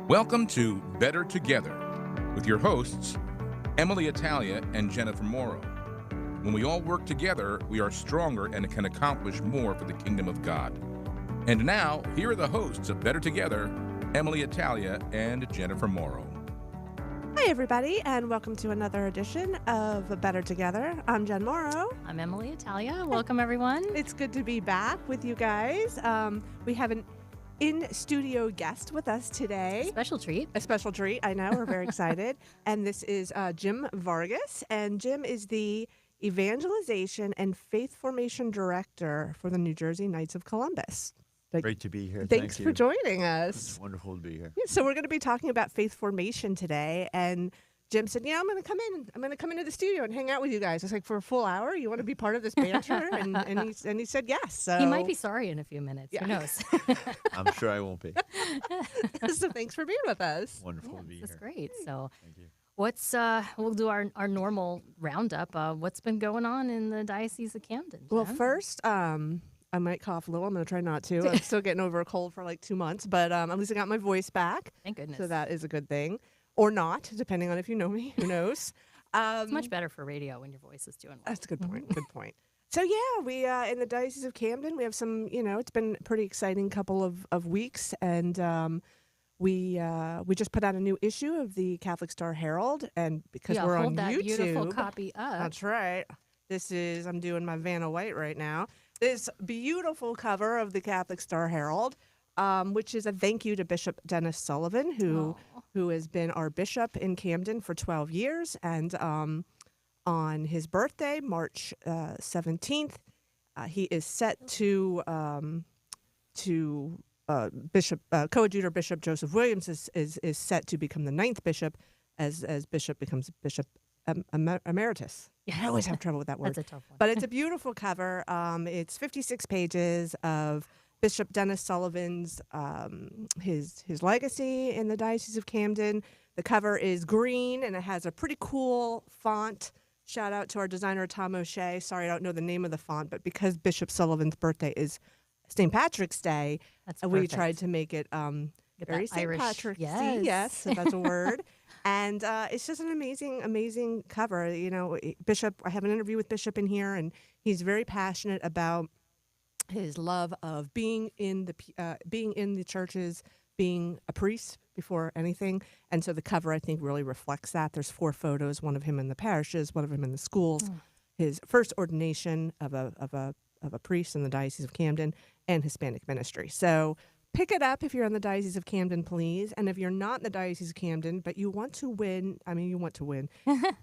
Welcome to Better Together with your hosts, EmmaLee Italia and Jennifer Morrow. When we all work together, we are stronger and can accomplish more for the kingdom of God. And now, here are the hosts of Better Together, EmmaLee Italia and Jennifer Morrow. Hi, everybody, and welcome to another edition of Better Together. I'm Jen Morrow. I'm EmmaLee Italia. Welcome, everyone. It's good to be back with you guys. We have an in-studio guest with us today. Special treat. A special treat, I know. We're very excited. And this is Jim Vargas, and Jim is the Evangelization and Faith Formation Director for the New Jersey Knights of Columbus. Great to be here. Thanks for joining us. It's wonderful to be here. Yeah, so we're going to be talking about faith formation today, and Jim said, "Yeah, I'm going to come into the studio and hang out with you guys." It's like, for a full hour, you want to be part of this banter? and he said yes. So he might be sorry in a few minutes. Yeah. Who knows? I'm sure I won't be. So thanks for being with us. Wonderful to be That's here. great. So Thank you. what's we'll do our normal roundup. What's been going on in the Diocese of Camden? Well, Jen? first, I might cough a little. I'm going to try not to. I'm still getting over a cold for like 2 months, but at least I got my voice back. Thank goodness. So that is a good thing. Or not, depending on if you know me. Who knows? It's much better for radio when your voice is doing well. That's a good point. Good point. So yeah, we in the Diocese of Camden, we have some. It's been a pretty exciting couple of weeks, and we just put out a new issue of the Catholic Star Herald, and because we're hold on that YouTube, beautiful copy up. that's right. I'm doing my Vanna White right now. This beautiful cover of the Catholic Star Herald, which is a thank you to Bishop Denis Sullivan, who has been our bishop in Camden for 12 years. And on his birthday, March 17th, he is set to Bishop Coadjutor Bishop Joseph Williams is set to become the 9th bishop as Bishop becomes Bishop Emeritus. Yeah, I always have trouble with that word. That's a tough one. But it's a beautiful cover. It's 56 pages of Bishop Denis Sullivan's his legacy in the Diocese of Camden. The cover is green, and it has a pretty cool font. Shout out to our designer, Tom O'Shea. Sorry, I don't know the name of the font, but because Bishop Sullivan's birthday is St. Patrick's Day, we tried to make it very St. Patrick's Day. Yes, if that's a word. And it's just an amazing cover. Bishop. I have an interview with Bishop in here, and he's very passionate about his love of being in the churches, being a priest before anything. And so the cover, I think, really reflects that. There's 4 photos: one of him in the parishes, one of him in the schools, his first ordination of a priest in the Diocese of Camden, and Hispanic ministry. So pick it up if you're in the Diocese of Camden, please. And if you're not in the Diocese of Camden, but you want to win,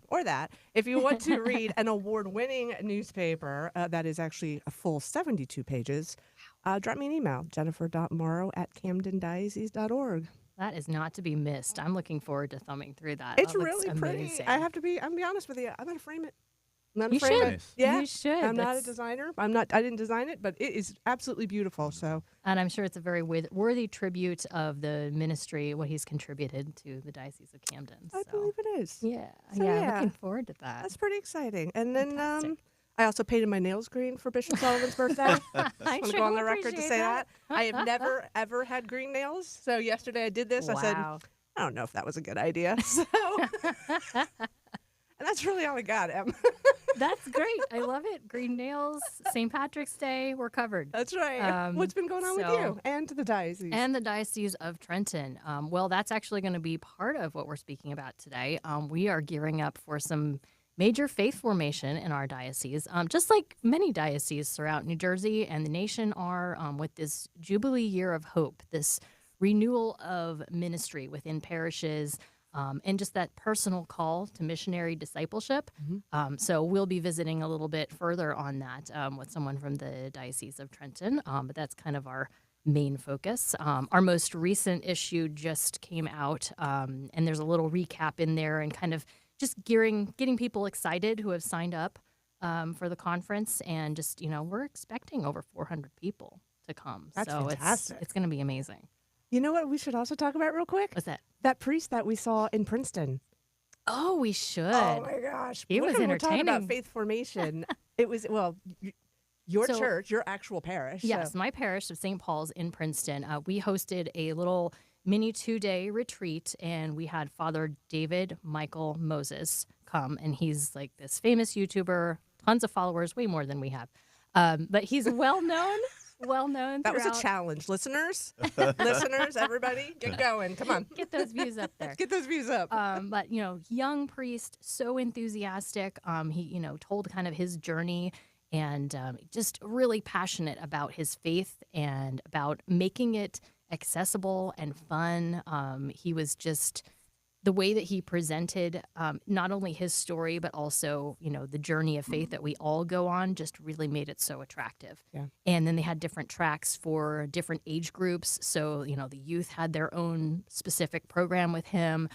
or that, if you want to read an award-winning newspaper that is actually a full 72 pages, drop me an email, jennifer.morrow@camdendiocese.org. That is not to be missed. I'm looking forward to thumbing through that. It's That really looks pretty. amazing. I'm going to be honest with you. I'm going to frame it. You should. Yeah, You should. I'm not a designer. I didn't design it, but it is absolutely beautiful. So, And I'm sure it's a very worthy tribute of the ministry, what he's contributed to the Diocese of Camden. I believe it is. Yeah, So, looking forward to that. That's pretty exciting. And then Fantastic. I also painted my nails green for Bishop Sullivan's birthday. I want to sure go on the record to appreciate say that. I have never, ever had green nails. So yesterday I did this. I said, Wow. I don't know if that was a good idea. So, and that's really all I got, Em. That's great. I love it. Green nails, St. Patrick's Day, we're covered. That's right. What's been going on with you and the diocese? And the Diocese of Trenton. Well, that's actually going to be part of what we're speaking about today. We are gearing up for some major faith formation in our diocese, just like many dioceses throughout New Jersey and the nation are, with this Jubilee Year of Hope, this renewal of ministry within parishes, and just that personal call to missionary discipleship. So we'll be visiting a little bit further on that with someone from the Diocese of Trenton, but that's kind of our main focus. Our most recent issue just came out, and there's a little recap in there and kind of just getting people excited who have signed up for the conference, and just, we're expecting over 400 people to come. That's so fantastic. It's going to be amazing. You know what we should also talk about real quick? What's that? That priest that we saw in Princeton. Oh, we should. Oh my gosh. He was We're entertaining. talking about faith formation. It was, your church, your actual parish. Yes, So. my parish of St. Paul's in Princeton. We hosted a little mini 2-day retreat, and we had Father David Michael Moses come, and he's like this famous YouTuber, tons of followers, way more than we have. But he's well known. That was a throughout- challenge, listeners. Listeners, everybody, get going. Come on, Get those views up there. get those views up. But young priest, so enthusiastic. He told kind of his journey, and just really passionate about his faith and about making it accessible and fun. He was just the way that he presented not only his story, but also, the journey of faith that we all go on, just really made it so attractive. Yeah. And then they had different tracks for different age groups. So, the youth had their own specific program with him.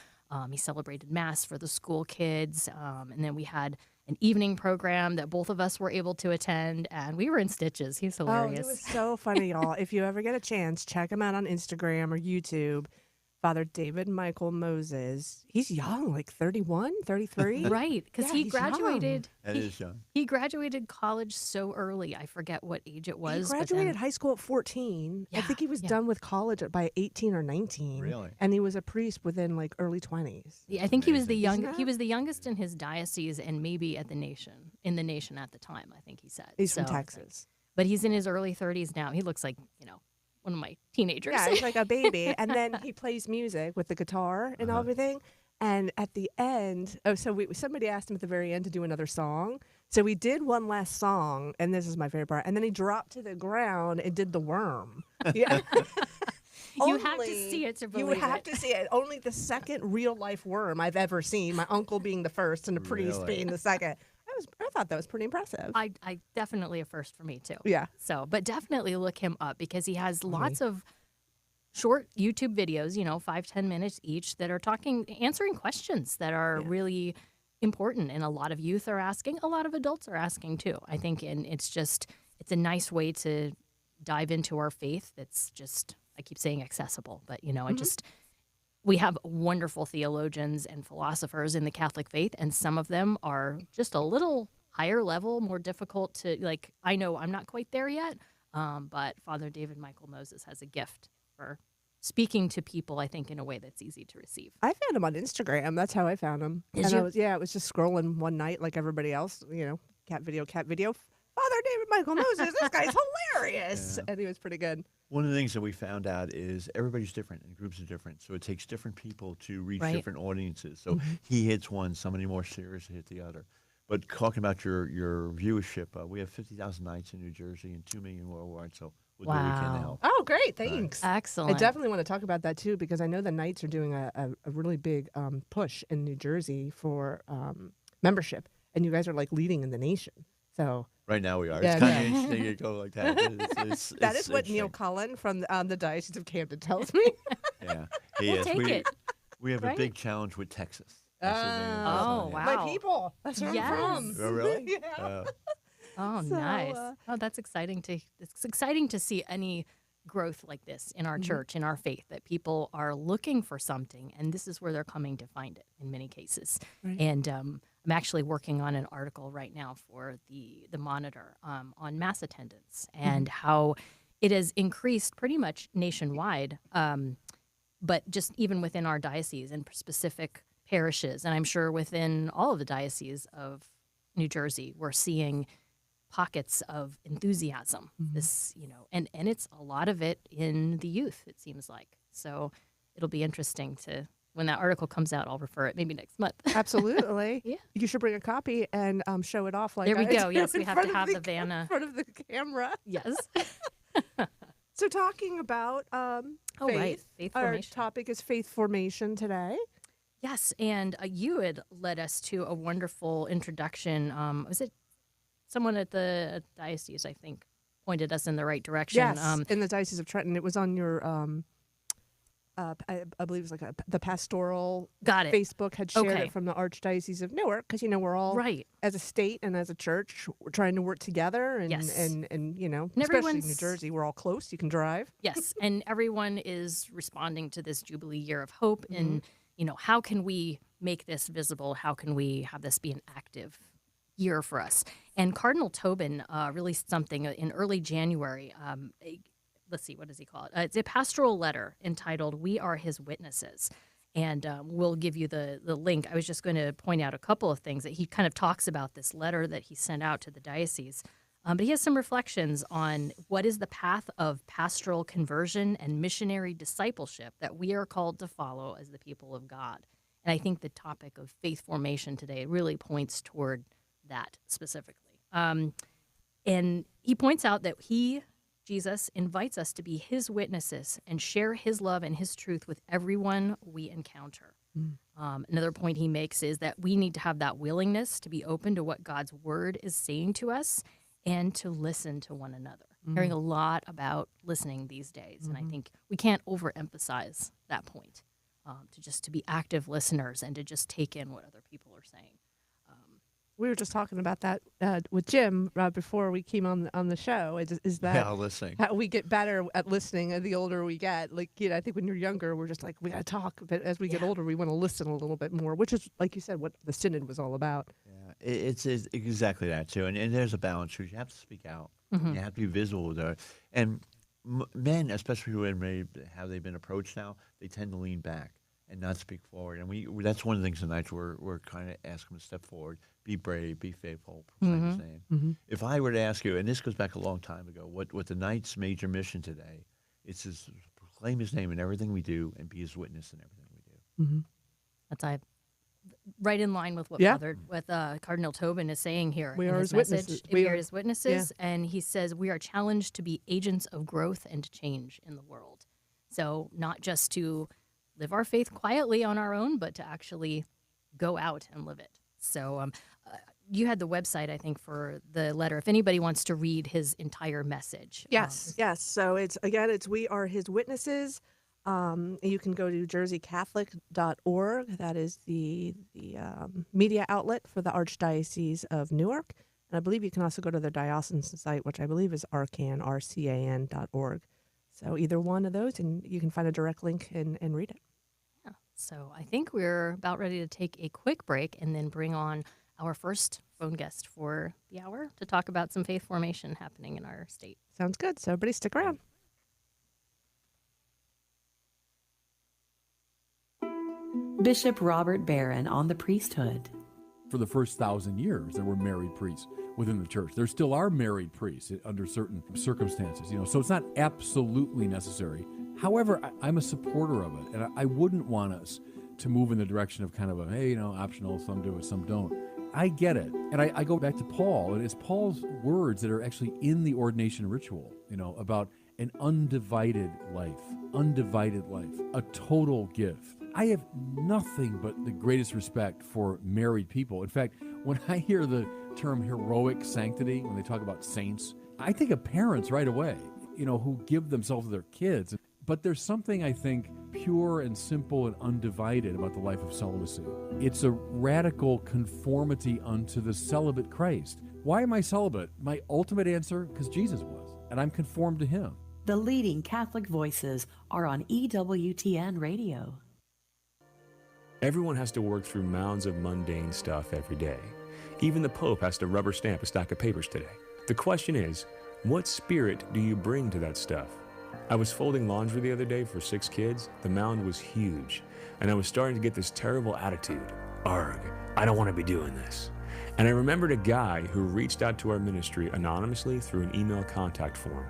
He celebrated Mass for the school kids. And then we had an evening program that both of us were able to attend, and we were in stitches. He's hilarious. Oh, it was so funny, y'all. If you ever get a chance, check him out on Instagram or YouTube. Father David Michael Moses. He's young, like 31, 33. Right, because Yeah, he he's young. graduated. That is young. He graduated college so early. I forget what age it was. He but graduated then- high school at 14. I Yeah, think he was yeah. done with college by 18 or 19. Really? And he was a priest within like early 20s. Yeah, I think he was the Amazing. young. Isn't He that- was the youngest in his diocese, and maybe at the nation at the time. I think he said. He's from So, Texas. but he's in his early 30s now. He looks like one of my teenagers. Yeah, he's like a baby. And then he plays music with the guitar and everything. And at the end, somebody asked him at the very end to do another song. So we did one last song, and this is my favorite part. And then he dropped to the ground and did the worm. Yeah. You have to see it to believe You have it. to see it. Only the second real life worm I've ever seen. My uncle being the first and the priest Really? being the second. I thought that was pretty impressive. I definitely a first for me too. Yeah. So, but definitely look him up because he has lots of short YouTube videos, 5-10 minutes each, that are answering questions that are really important, and a lot of youth are asking, a lot of adults are asking too, I think. And it's a nice way to dive into our faith that's just, I keep saying accessible, but we have wonderful theologians and philosophers in the Catholic faith, and some of them are just a little higher level, more difficult to, I know I'm not quite there yet, but Father David Michael Moses has a gift for speaking to people, I think, in a way that's easy to receive. I found him on Instagram. That's how I found him. Did and you? I was just scrolling one night like everybody else, cat video. Father David Michael Moses, this guy's hilarious. Yeah. And he was pretty good. One of the things that we found out is everybody's different and groups are different. So it takes different people to reach Right. different audiences. So he hits one, somebody more serious hit the other. But talking about your viewership, we have 50,000 nights in New Jersey and 2 million worldwide. So we'll do what we can to Wow. help. Oh, great. Thanks. Excellent. I definitely want to talk about that too, because I know the Knights are doing a really big push in New Jersey for membership, and you guys are like leading in the nation. So Right now we are. Yeah, It's kind yeah. of interesting to go like that. that is what Neil interesting. Cullen from the Diocese of Camden tells me. Yeah, he We'll is. take it. We have right? a big challenge with Texas. That's the name of the Oh, song, yeah. wow. My people. That's where Yes. I'm from. Oh, really? Yeah. Oh, So, nice. That's exciting it's exciting to see any growth like this in our church, in our faith, that people are looking for something, and this is where they're coming to find it in many cases. Right. And I'm actually working on an article right now for the Monitor on Mass attendance and how it has increased pretty much nationwide, but just even within our diocese and specific parishes, and I'm sure within all of the dioceses of New Jersey, we're seeing pockets of enthusiasm. This, and it's a lot of it in the youth, it seems like. So it'll be interesting to, when that article comes out, I'll refer it maybe next month. Absolutely. Yeah. You should bring a copy and show it off like There we I go. do Yes, we in have front to of have the Vanna. in front of the camera. Yes. So talking about Oh, faith, right. Faith our formation. topic is faith formation today. Yes, and you had led us to a wonderful introduction. Was it someone at the diocese, I think, pointed us in the right direction? Yes, in the Diocese of Trenton. It was on your, I believe it was like the pastoral Got it. Facebook had shared Okay. it from the Archdiocese of Newark, because we're all Right. as a state and as a church, we're trying to work together, and Yes. and especially in New everyone's- Jersey, we're all close. You can drive. Yes, and everyone is responding to this Jubilee Year of Hope, and how can we make this visible? How can we have this be an active year for us? And Cardinal Tobin released something in early January, let's see, what does he call it? It's a pastoral letter entitled "We Are His Witnesses." And we'll give you the link. I was just going to point out a couple of things that he kind of talks about this letter that he sent out to the diocese. But he has some reflections on what is the path of pastoral conversion and missionary discipleship that we are called to follow as the people of God. And I think the topic of faith formation today really points toward that specifically. And he points out that Jesus invites us to be his witnesses and share his love and his truth with everyone we encounter. Another point he makes is that we need to have that willingness to be open to what God's word is saying to us and to listen to one another. Hearing a lot about listening these days, and I think we can't overemphasize that point, to be active listeners and to just take in what other people are saying. We were just talking about that with Jim before we came on the show. Is that listening. How we get better at listening the older we get? Like, I think when you're younger, we're just like, we got to talk. But as we get older, we want to listen a little bit more, which is, like you said, what the synod was all about. Yeah, it's exactly that too. And there's a balance. You have to speak out. You have to be visible there. And men, especially who have they been approached now, they tend to lean back and not speak forward. And that's one of the things tonight we're kind of asking them to step forward, be brave, be faithful, proclaim his name. If I were to ask you, and this goes back a long time ago, what the Knight's major mission today, it's to proclaim his name in everything we do and be his witness in everything we do. That's right in line with what Cardinal Tobin is saying here. We in are his his message. witnesses. We are his witnesses, and he says we are challenged to be agents of growth and change in the world. So not just to live our faith quietly on our own, but to actually go out and live it. So you had the website, I think, for the letter. If anybody wants to read his entire message. Yes. So it's We Are His Witnesses. You can go to jerseycatholic.org. That is the media outlet for the Archdiocese of Newark. And I believe you can also go to their diocesan site, which I believe is rcan.org. So either one of those, and you can find a direct link and read it. Yeah. So I think we're about ready to take a quick break and then bring on our first phone guest for the hour to talk about some faith formation happening in our state. Sounds good. So everybody stick around. Bishop Robert Barron on the priesthood. For the first 1,000 years, there were married priests within the church. There still are married priests under certain circumstances, so it's not absolutely necessary. However, I'm a supporter of it, and I wouldn't want us to move in the direction of kind of optional, some do it, some don't. I get it. And I go back to Paul, and it's Paul's words that are actually in the ordination ritual, about an undivided life, a total gift. I have nothing but the greatest respect for married people. In fact, when I hear the term heroic sanctity, when they talk about saints, I think of parents right away, who give themselves to their kids. But there's something, I think, pure and simple and undivided about the life of celibacy. It's a radical conformity unto the celibate Christ. Why am I celibate? My ultimate answer, because Jesus was, and I'm conformed to him. The leading Catholic voices are on EWTN Radio. Everyone has to work through mounds of mundane stuff every day. Even the Pope has to rubber stamp a stack of papers today. The question is, what spirit do you bring to that stuff? I was folding laundry the other day for 6 kids. The mound was huge, and I was starting to get this terrible attitude. Arg, I don't want to be doing this. And I remembered a guy who reached out to our ministry anonymously through an email contact form.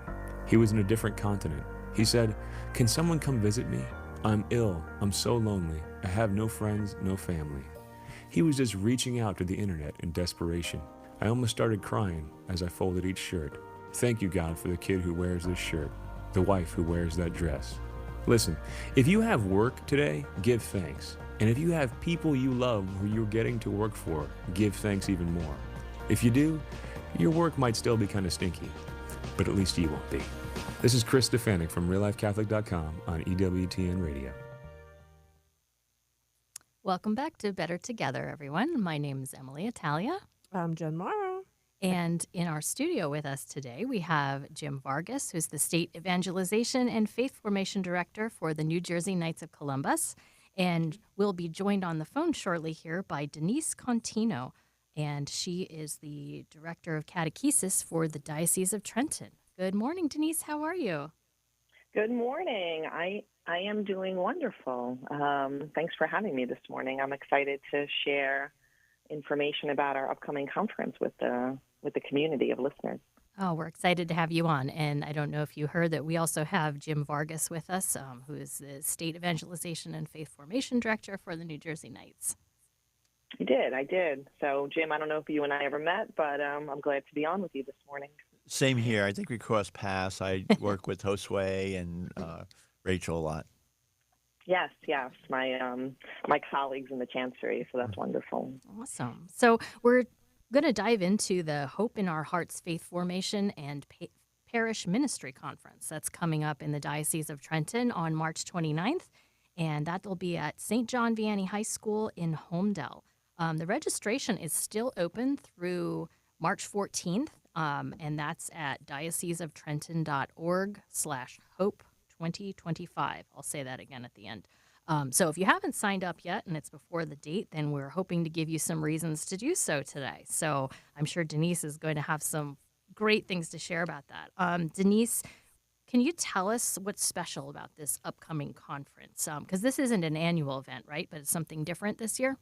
He was in a different continent. He said, "Can someone come visit me? I'm ill. I'm so lonely. I have no friends, no family." He was just reaching out to the internet in desperation. I almost started crying as I folded each shirt. Thank you, God, for the kid who wears this shirt, the wife who wears that dress. Listen, if you have work today, give thanks. And if you have people you love who you're getting to work for, give thanks even more. If you do, your work might still be kind of stinky, but at least you won't be. This is Chris Stefanik from reallifecatholic.com on EWTN Radio. Welcome back to Better Together, everyone. My name is EmmaLee Italia. I'm Jen Morrow. And in our studio with us today, we have Jim Vargas, who's the State Evangelization and Faith Formation Director for the New Jersey Knights of Columbus. And we'll be joined on the phone shortly here by Denis Contino. And she is the Director of Catechesis for the Diocese of Trenton. Good morning, Denise. How are you? Good morning. I am doing wonderful. Thanks for having me this morning. I'm excited to share information about our upcoming conference with the community of listeners. Oh, we're excited to have you on. And I don't know if you heard that we also have Jim Vargas with us, who is the State Evangelization and Faith Formation Director for the New Jersey Knights. I did. So, Jim, I don't know if you and I ever met, but I'm glad to be on with you this morning. Same here. I think we crossed paths. I work with Josue and Rachel a lot. Yes. My colleagues in the Chancery, so that's wonderful. Awesome. So we're going to dive into the Hope in Our Hearts Faith Formation and Parish Ministry Conference that's coming up in the Diocese of Trenton on March 29th, and that will be at St. John Vianney High School in Homedale. The registration is still open through March 14th, and that's at dioceseoftrenton.org/hope2025. I'll say that again at the end. So if you haven't signed up yet and it's before the date, then we're hoping to give you some reasons to do so today. So I'm sure Denise is going to have some great things to share about that. Denise, can you tell us what's special about this upcoming conference? Because this isn't an annual event, right? But it's something different this year?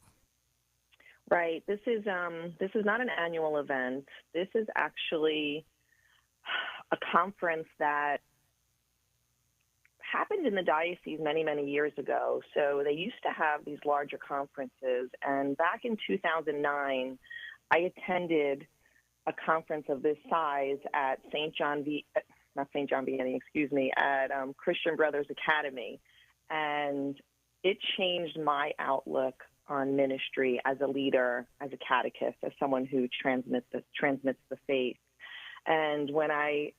Right. This is not an annual event. This is actually a conference that happened in the diocese many, many years ago. So they used to have these larger conferences. And back in 2009, I attended a conference of this size at at Christian Brothers Academy. And it changed my outlook on ministry as a leader, as a catechist, as someone who transmits the faith. And when I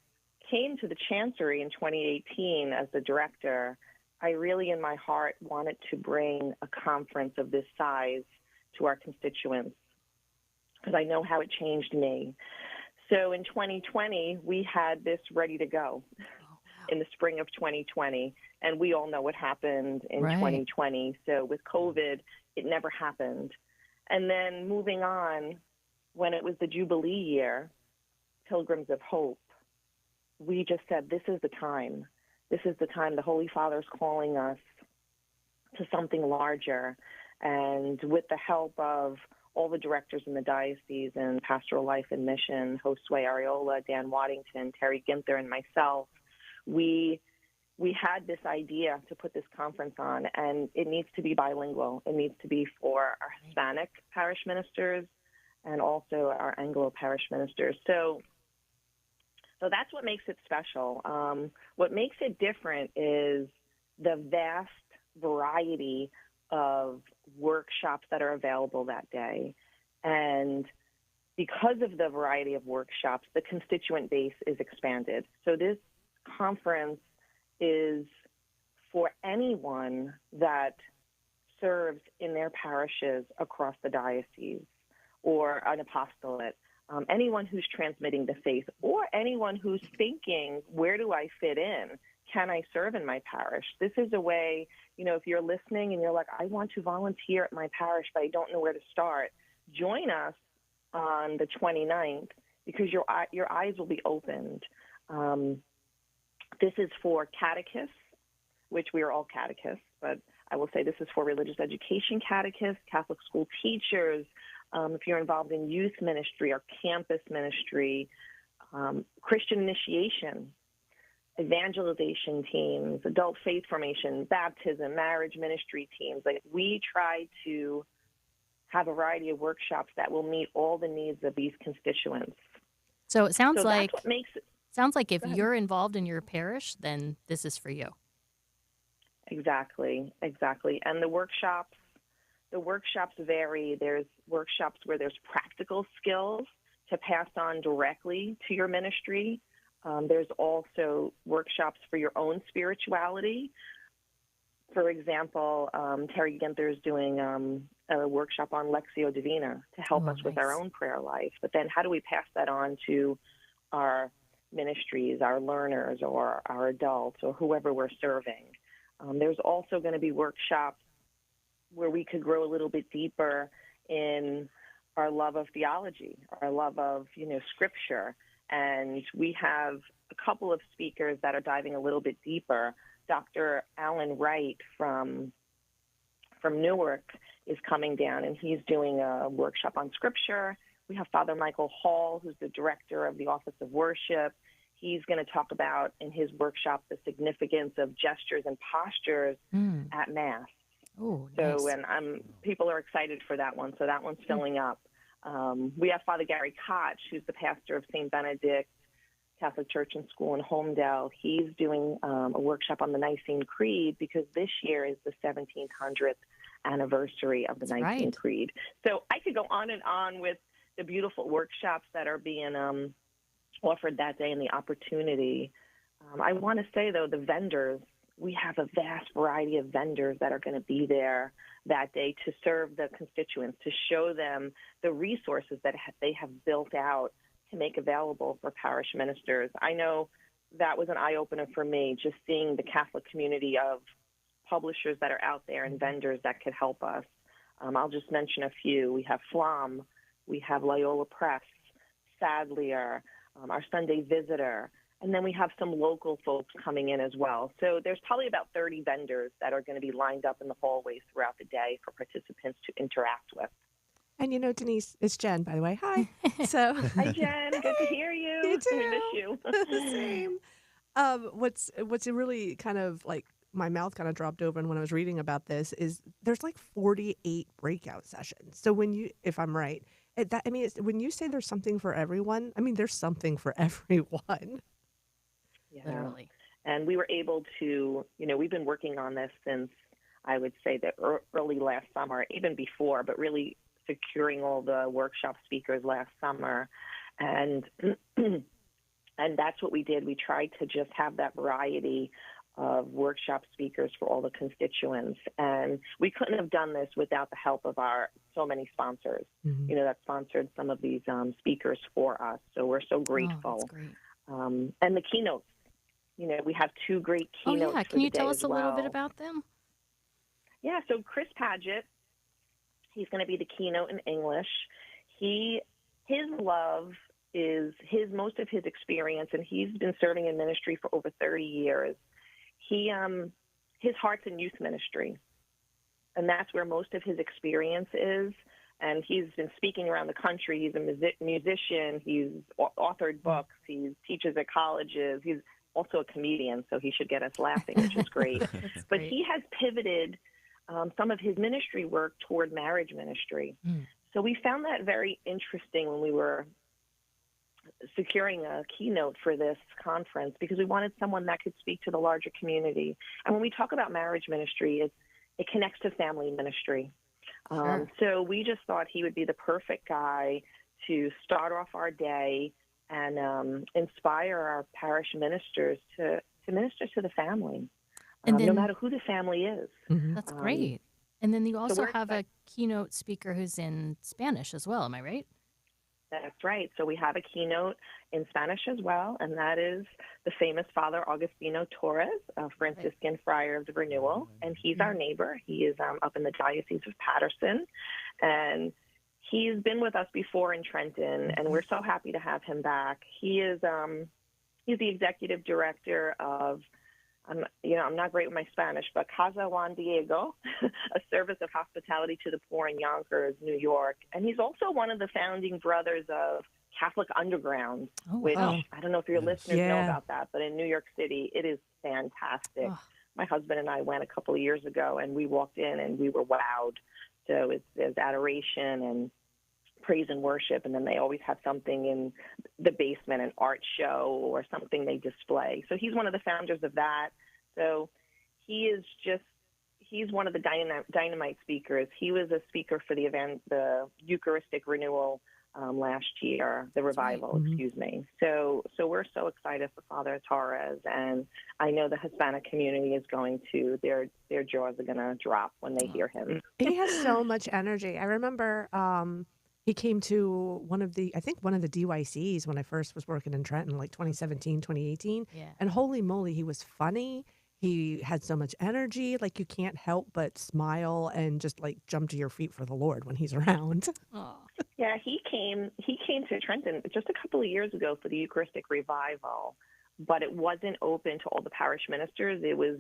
came to the Chancery in 2018 as the director, I really in my heart wanted to bring a conference of this size to our constituents because I know how it changed me. So in 2020, we had this ready to go in the spring of 2020, and we all know what happened in 2020. So with COVID, it never happened. And then moving on, when it was the Jubilee year, Pilgrims of Hope, we just said, this is the time. This is the time. The Holy Father's calling us to something larger. And with the help of all the directors in the diocese and Pastoral Life and Mission, Josue Areola, Dan Waddington, Terry Ginther, and myself, we had this idea to put this conference on, and it needs to be bilingual. It needs to be for our Hispanic parish ministers and also our Anglo parish ministers. So that's what makes it special. What makes it different is the vast variety of workshops that are available that day. And because of the variety of workshops, the constituent base is expanded. So this conference is for anyone that serves in their parishes across the diocese or an apostolate. Anyone who's transmitting the faith, or anyone who's thinking, where do I fit in? Can I serve in my parish? This is a way, if you're listening and you're like, I want to volunteer at my parish, but I don't know where to start, join us on the 29th because your eyes will be opened. This is for catechists, which we are all catechists, but I will say this is for religious education catechists, Catholic school teachers, if you're involved in youth ministry or campus ministry, Christian initiation, evangelization teams, adult faith formation, baptism, marriage ministry teams. Like, we try to have a variety of workshops that will meet all the needs of these constituents. So it sounds like that's what makes it. Sounds like if you're involved in your parish, then this is for you. Exactly. And the workshops vary. There's workshops where there's practical skills to pass on directly to your ministry. There's also workshops for your own spirituality. For example, Terry Ginther is doing a workshop on Lectio Divina to help us with our own prayer life. But then how do we pass that on to our ministries, our learners, or our adults, or whoever we're serving? There's also going to be workshops where we could grow a little bit deeper in our love of theology, our love of, Scripture. And we have a couple of speakers that are diving a little bit deeper. Dr. Alan Wright from Newark is coming down, and he's doing a workshop on Scripture. We have Father Michael Hall, who's the director of the Office of Worship. He's going to talk about in his workshop the significance of gestures and postures at Mass. Oh, so, nice. and people are excited for that one. So that one's filling up. We have Father Gary Koch, who's the pastor of St. Benedict Catholic Church and School in Homedale. He's doing a workshop on the Nicene Creed because this year is the 1700th anniversary of the Nicene Creed. So I could go on and on with the beautiful workshops that are being offered that day and the opportunity. I want to say, though, the vendors, we have a vast variety of vendors that are going to be there that day to serve the constituents, to show them the resources that they have built out to make available for parish ministers. I know that was an eye-opener for me, just seeing the Catholic community of publishers that are out there and vendors that could help us. I'll just mention a few. We have Flom, we have Loyola Press, Sadlier, our Sunday Visitor, and then we have some local folks coming in as well. So there's probably about 30 vendors that are going to be lined up in the hallways throughout the day for participants to interact with. And you know, Denise, it's Jen, by the way. Hi. So hi, Jen. Good to hear you. You too. I miss you. Same. What's really kind of like my mouth kind of dropped open when I was reading about this is there's like 48 breakout sessions. So when you, if I'm right, when you say there's something for everyone, I mean there's something for everyone. Yeah. Literally. And we were able to, we've been working on this since I would say the early last summer, even before, but really securing all the workshop speakers last summer. And that's what we did. We tried to just have that variety of workshop speakers for all the constituents. And we couldn't have done this without the help of our so many sponsors, that sponsored some of these speakers for us. So we're so grateful. Oh, that's great. And the keynotes, we have two great keynotes. Oh, yeah. Can you tell us a little bit about them? Yeah. So Chris Padgett, he's going to be the keynote in English. His love is most of his experience, and he's been serving in ministry for over 30 years. His heart's in youth ministry, and that's where most of his experience is. And he's been speaking around the country. He's a musician. He's authored books. He teaches at colleges. He's also a comedian, so he should get us laughing, which is great. But he has pivoted some of his ministry work toward marriage ministry. So we found that very interesting when we were securing a keynote for this conference, because we wanted someone that could speak to the larger community. And when we talk about marriage ministry, it connects to family ministry. Sure. So we just thought he would be the perfect guy to start off our day and inspire our parish ministers to minister to the family, and then, no matter who the family is. That's great. And then you also have a keynote speaker who's in Spanish as well. Am I right? That's right. So we have a keynote in Spanish as well, and that is the famous Father Augustino Torres, a Franciscan friar of the Renewal, and he's our neighbor. He is up in the Diocese of Patterson, and he's been with us before in Trenton, and we're so happy to have him back. He's the executive director of, I'm not great with my Spanish, but Casa Juan Diego, a service of hospitality to the poor in Yonkers, New York. And he's also one of the founding brothers of Catholic Underground, which I don't know if your listeners know about that, but in New York City, it is fantastic. My husband and I went a couple of years ago, and we walked in and we were wowed. So there's adoration and praise and worship, and then they always have something in the basement, an art show or something they display. So he's one of the founders of that. So he's one of the dynamite speakers. He was a speaker for the Eucharistic Renewal last year, the revival, excuse me. So we're so excited for Father Torres, and I know the Hispanic community is going to, their jaws are going to drop when they hear him. He has so much energy. I remember he came to one of the DYCs when I first was working in Trenton, like 2017, 2018. Yeah. And holy moly, he was funny. He had so much energy. Like, you can't help but smile and just like jump to your feet for the Lord when he's around. Yeah, he came to Trenton just a couple of years ago for the Eucharistic revival. but it wasn't open to all the parish ministers. It was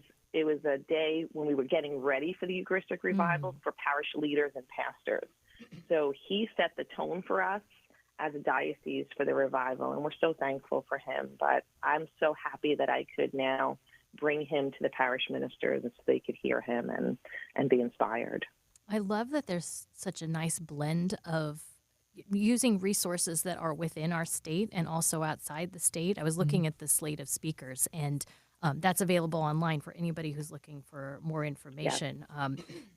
a day when we were getting ready for the Eucharistic revival for parish leaders and pastors. So he set the tone for us as a diocese for the revival, and we're so thankful for him. But I'm so happy that I could now bring him to the parish ministers so they could hear him and be inspired. I love that there's such a nice blend of using resources that are within our state and also outside the state. I was looking at the slate of speakers, and that's available online for anybody who's looking for more information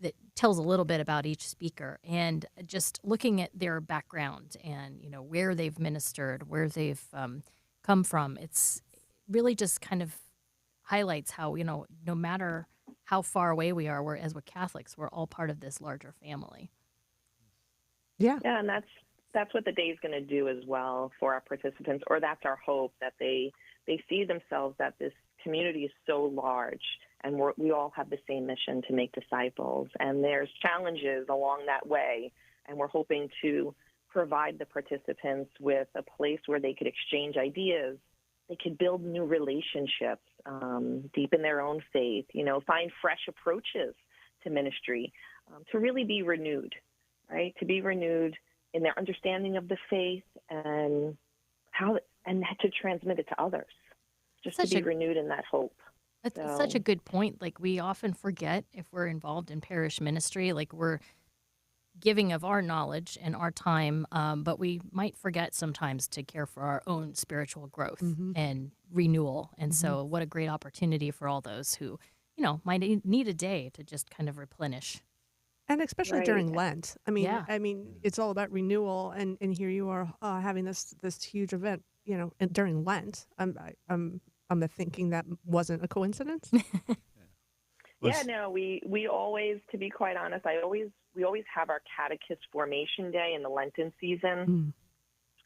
that tells a little bit about each speaker, and just looking at their background and, you know, where they've ministered, where they've come from. It's really just kind of highlights how, you know, no matter how far away we are, we're Catholics, we're all part of this larger family. Yeah. Yeah, and that's what the day is going to do as well for our participants, or that's our hope, that they see themselves that this community is so large and we all have the same mission to make disciples. And there's challenges along that way, and we're hoping to provide the participants with a place where they could exchange ideas, they could build new relationships, deepen their own faith, you know, find fresh approaches to ministry, to really be renewed, right? To be renewed in their understanding of the faith and to transmit it to others, just to be renewed in that hope. That's such a good point. Like, we often forget, if we're involved in parish ministry, like, we're giving of our knowledge and our time, but we might forget sometimes to care for our own spiritual growth and renewal. And so what a great opportunity for all those who, you know, might need a day to just kind of replenish. And especially during Lent. I mean, Yeah. it's all about renewal, and here you are having this huge event, you know, and during Lent. I'm thinking that wasn't a coincidence. Yeah, no, we always, to be quite honest, we always have our catechist formation day in the Lenten season,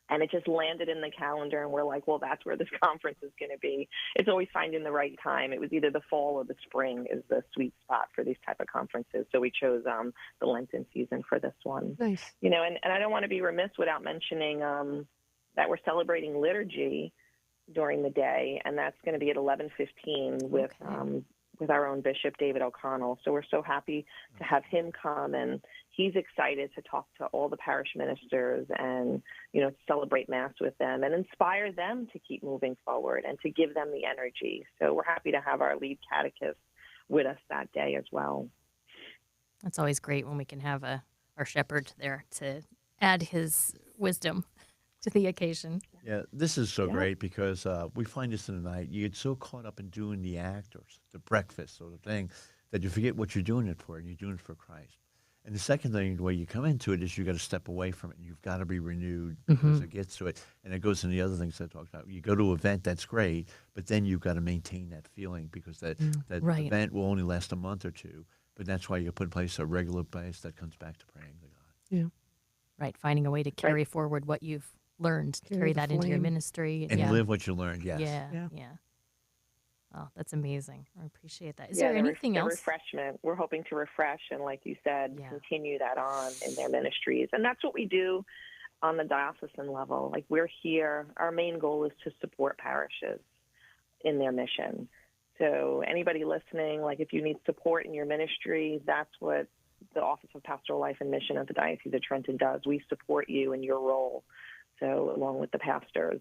and it just landed in the calendar, and we're like, well, that's where this conference is going to be. It's always finding the right time. It was either the fall or the spring is the sweet spot for these type of conferences, so we chose the Lenten season for this one. Nice. You know, and I don't want to be remiss without mentioning that we're celebrating liturgy during the day, and that's going to be at 11:15 with our own Bishop, David O'Connell. So we're so happy to have him come, and he's excited to talk to all the parish ministers and, you know, celebrate Mass with them and inspire them to keep moving forward and to give them the energy. So we're happy to have our lead catechist with us that day as well. That's always great when we can have our shepherd there to add his wisdom to the occasion. Yeah, this is so great because we find this in the night. You get so caught up in doing the act or the breakfast or the thing that you forget what you're doing it for, and you're doing it for Christ. And the second thing, the way you come into it, is you got to step away from it. And you've got to be renewed because it gets to it. And it goes into the other things I talked about. You go to an event, that's great, but then you've got to maintain that feeling because that event will only last a month or two. But that's why you put in place a regular base that comes back to praying to God. Yeah. Right, finding a way to carry forward what you've learned, carry that into your ministry. And live what you learned, yes. Yeah. Oh, that's amazing. I appreciate that. Is there anything else? Refreshment. We're hoping to refresh and, like you said, continue that on in their ministries. And that's what we do on the diocesan level. Like, we're here. Our main goal is to support parishes in their mission. So anybody listening, like, if you need support in your ministry, that's what the Office of Pastoral Life and Mission of the Diocese of Trenton does. We support you in your role. So along with the pastors.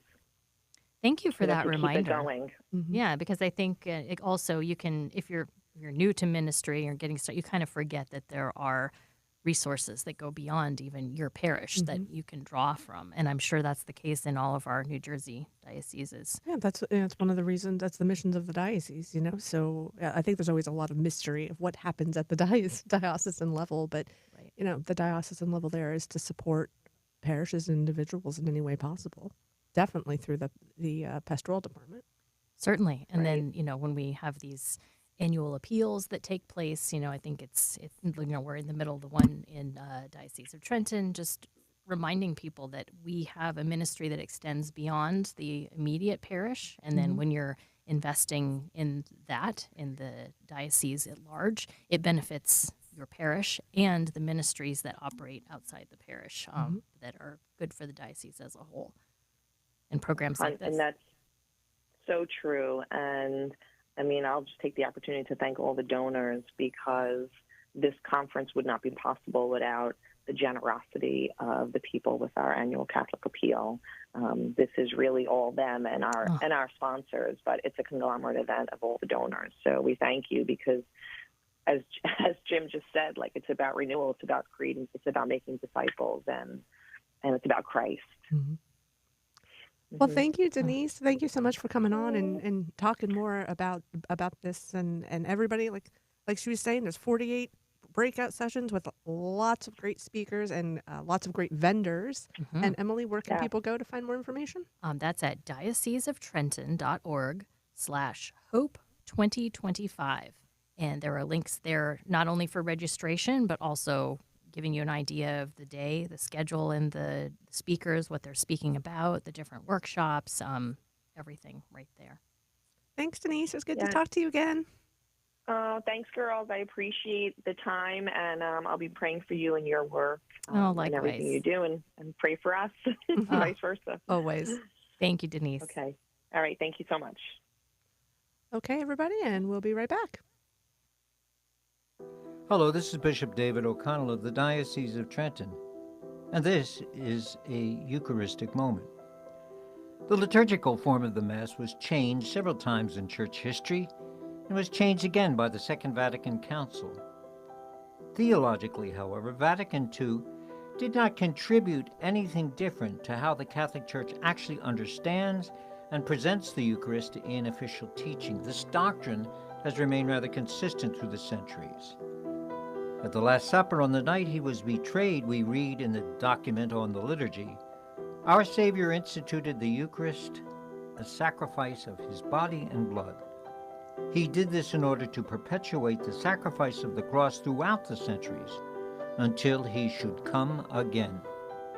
Thank you for that reminder. Keep it going. Yeah, because I think it also, you can, if you're new to ministry or getting started, you kind of forget that there are resources that go beyond even your parish that you can draw from. And I'm sure that's the case in all of our New Jersey dioceses. Yeah, that's one of the reasons. That's the missions of the diocese, you know. So I think there's always a lot of mystery of what happens at the diocesan level. But, you know, the diocesan level there is to support parishes and individuals in any way possible, definitely through the pastoral department. Certainly. And then, you know, when we have these annual appeals that take place, you know, I think it's you know, we're in the middle of the one in Diocese of Trenton, just reminding people that we have a ministry that extends beyond the immediate parish. And then when you're investing in that, in the diocese at large, it benefits your parish and the ministries that operate outside the parish that are good for the diocese as a whole. And programs like this. And that's so true. And I mean, I'll just take the opportunity to thank all the donors, because this conference would not be possible without the generosity of the people with our annual Catholic Appeal. This is really all them and our sponsors, but it's a conglomerate event of all the donors. So we thank you, because as Jim just said, like, it's about renewal, it's about creating, it's about making disciples, and it's about Christ. Mm-hmm. Well, thank you, Denise. Thank you so much for coming on and talking more about this, and everybody, like she was saying, there's 48 breakout sessions with lots of great speakers and lots of great vendors. Mm-hmm. And EmmaLee, where can people go to find more information? That's at dioceseoftrenton.org/hope2025. And there are links there not only for registration, but also giving you an idea of the day, the schedule, and the speakers, what they're speaking about, the different workshops, everything right there. Thanks, Denise. It was good to talk to you again. Thanks, girls. I appreciate the time, and I'll be praying for you and your work likewise. and everything you do, and pray for us, vice versa. Always. Thank you, Denise. Okay. All right. Thank you so much. Okay, everybody, and we'll be right back. Hello, this is Bishop David O'Connell of the Diocese of Trenton, and this is a Eucharistic moment. The liturgical form of the Mass was changed several times in church history and was changed again by the Second Vatican Council. Theologically, however, Vatican II did not contribute anything different to how the Catholic Church actually understands and presents the Eucharist in official teaching. This doctrine has remained rather consistent through the centuries. At the Last Supper, on the night he was betrayed, we read in the document on the liturgy, our Savior instituted the Eucharist, a sacrifice of his body and blood. He did this in order to perpetuate the sacrifice of the cross throughout the centuries until he should come again.